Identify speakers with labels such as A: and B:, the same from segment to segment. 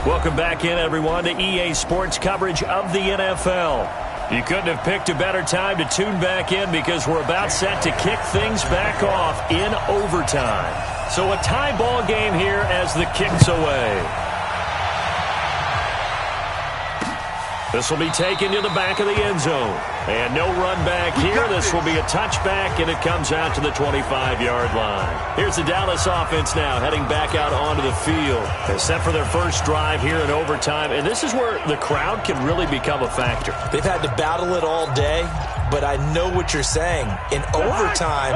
A: Welcome back in, everyone, to EA Sports coverage of the NFL. You couldn't have picked a better time to tune back in because we're about set to kick things back off in overtime. So a tie ball game here as the kick's away. This will be taken to the back of the end zone. And no run back here. This will be a touchback, and it comes out to the 25-yard line. Here's the Dallas offense now heading back out onto the field. They're set for their first drive here in overtime, and this is where the crowd can really become a factor.
B: They've had to battle it all day, but I know what you're saying. In overtime,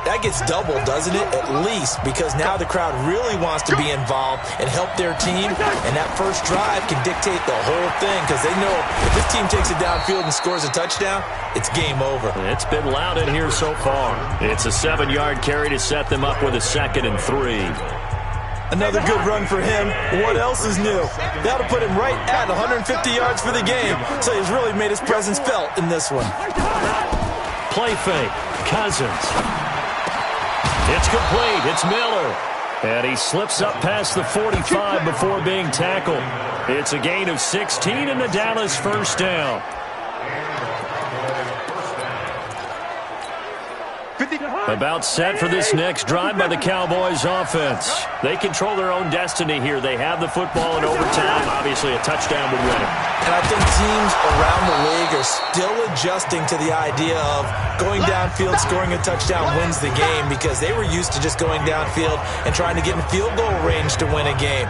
B: that gets doubled, doesn't it? At least, because now the crowd really wants to be involved and help their team, and that first drive can dictate the whole thing because they know if this team takes it downfield and scores a touchdown, it's game over.
A: It's been loud in here so far. It's a 7-yard carry to set them up with a 2nd and 3.
B: Another good run for him. What else is new? That'll put him right at 150 yards for the game, so he's really made his presence felt in this one.
A: Play fake. Cousins. It's complete. It's Miller. And he slips up past the 45 before being tackled. It's a gain of 16 and the Dallas first down. About set for this next drive by the Cowboys offense. They control their own destiny here. They have the football in overtime. Obviously, a touchdown would win it.
B: And I think teams around the league are still adjusting to the idea of going downfield, scoring a touchdown wins the game because they were used to just going downfield and trying to get in field goal range to win a game.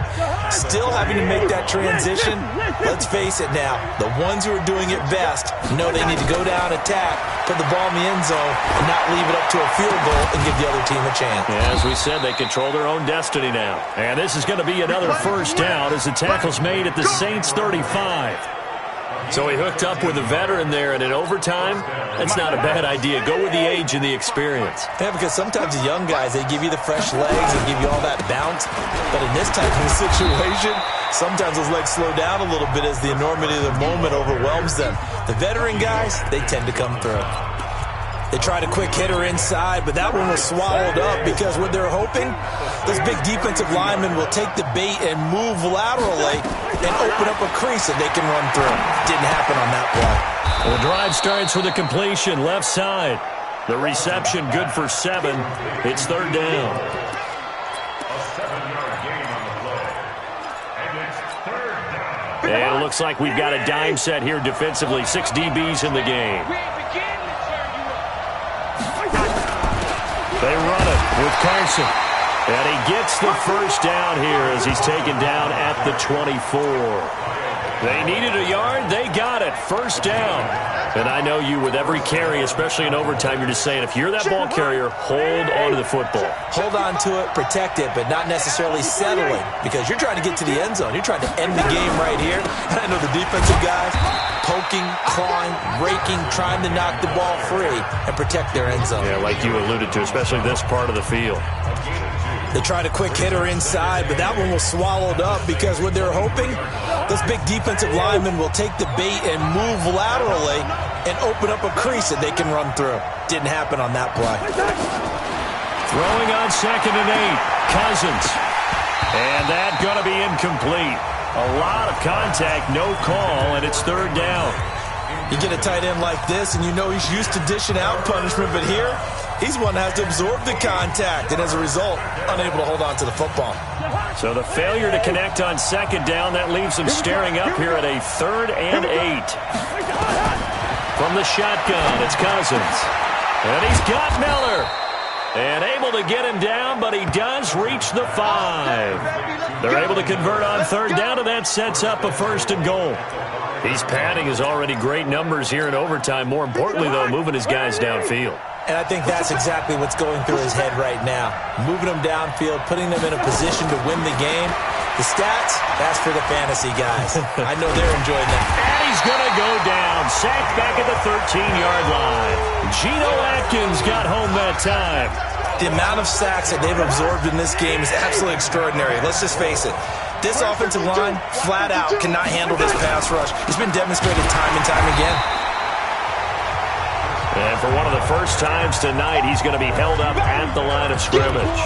B: Still having to make that transition. Let's face it now, the ones who are doing it best know they need to go down, attack, put the ball in the end zone, and not leave it up to a field goal and give the other team a chance.
A: As we said, they control their own destiny now. And this is going to be another first down as the tackle's made at the Saints 35. So he hooked up with a veteran there, and in overtime, that's not a bad idea. Go with the age and the experience.
B: Yeah, because sometimes the young guys, they give you the fresh legs and give you all that bounce. But in this type of situation, sometimes those legs slow down a little bit as the enormity of the moment overwhelms them. The veteran guys, they tend to come through. They tried a quick hitter inside, but that one was swallowed up because what they're hoping, this big defensive lineman will take the bait and move laterally and open up a crease that they can run through. Didn't happen on that play.
A: The drive starts with a completion left side. The reception good for 7. It's 3rd down. And it looks like we've got a dime set here defensively. 6 DBs in the game. They run it with Carson. And he gets the first down here as he's taken down at the 24. They needed a yard. They got it. First down. And I know you, with every carry, especially in overtime, you're just saying, if you're that ball carrier, hold on to the football.
B: Hold on to it, protect it, but not necessarily settling because you're trying to get to the end zone. You're trying to end the game right here. And I know the defensive guys poking, clawing, raking, trying to knock the ball free and protect their end zone.
A: Yeah, like you alluded to, especially this part of the field.
B: They tried a quick hitter inside, but that one was swallowed up because what they're hoping, this big defensive lineman will take the bait and move laterally and open up a crease that they can run through. Didn't happen on that play.
A: Throwing on 2nd and 8. Cousins. And that's going to be incomplete. A lot of contact, no call, and it's 3rd down.
B: You get a tight end like this, and you know he's used to dishing out punishment, but here, he's one that has to absorb the contact, and as a result, unable to hold on to the football.
A: So the failure to connect on 2nd down, that leaves him staring up here at a 3rd and 8. From the shotgun, it's Cousins. And he's got Miller. And able to get him down, but he does reach the 5. They're able to convert on 3rd down, and that sets up a 1st and goal. He's padding his already great numbers here in overtime. More importantly, though, moving his guys downfield.
B: And I think that's exactly what's going through his head right now. Moving them downfield, putting them in a position to win the game. The stats, that's for the fantasy guys. I know they're enjoying that.
A: And he's going to go down. Sacked back at the 13-yard line. Geno Atkins got home that time.
B: The amount of sacks that they've absorbed in this game is absolutely extraordinary. Let's just face it. This offensive line, flat out, cannot handle this pass rush. It's been demonstrated time and time again.
A: And for one of the first times tonight, he's going to be held up at the line of scrimmage.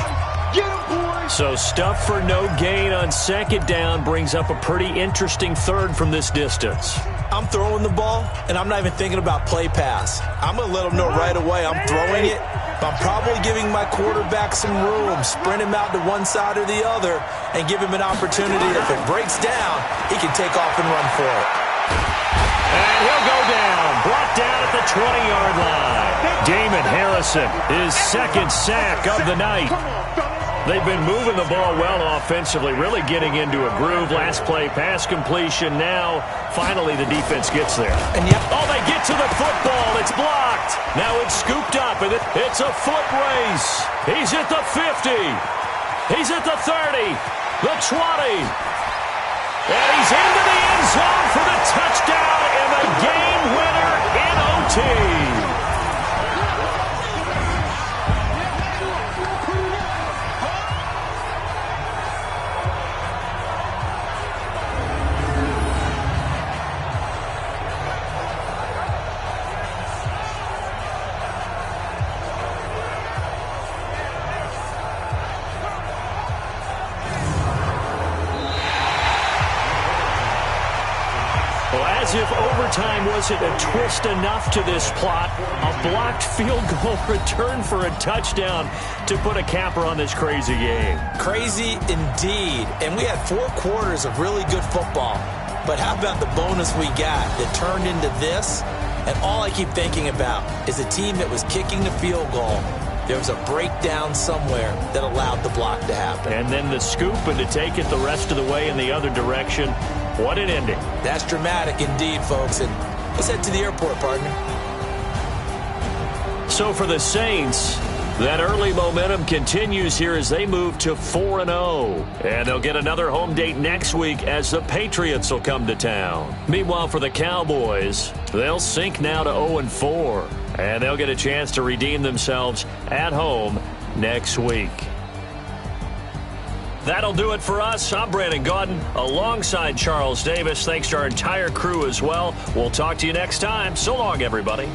C: Get him, boys!
A: So stuff for no gain on second down brings up a pretty interesting third from this distance.
B: I'm throwing the ball, and I'm not even thinking about play pass. I'm going to let them know right away I'm throwing it, but I'm probably giving my quarterback some room, sprint him out to one side or the other, and give him an opportunity. If it breaks down, he can take off and run for it.
A: And he'll go down, brought down at the 20-yard line. Damon Harrison, his second sack of the night. They've been moving the ball well offensively, really getting into a groove. Last play, pass completion. Now, finally, the defense gets there.
B: And
A: oh, they get to the football. It's blocked. Now it's scooped up, and it's a foot race. He's at the 50. He's at the 30, the 20. And he's into the end zone for the touchdown and the game winner in OT. As if overtime wasn't a twist enough to this plot, a blocked field goal return for a touchdown to put a capper on this crazy game.
B: Crazy indeed. And we had 4 quarters of really good football. But how about the bonus we got that turned into this? And all I keep thinking about is a team that was kicking the field goal. There was a breakdown somewhere that allowed the block to happen.
A: And then the scoop and to take it the rest of the way in the other direction. What an ending.
B: That's dramatic indeed, folks. And let's head to the airport, partner.
A: So for the Saints, that early momentum continues here as they move to 4-0. And they'll get another home date next week as the Patriots will come to town. Meanwhile, for the Cowboys, they'll sink now to 0-4. And they'll get a chance to redeem themselves at home next week. That'll do it for us. I'm Brandon Gaudin alongside Charles Davis. Thanks to our entire crew as well. We'll talk to you next time. So long, everybody.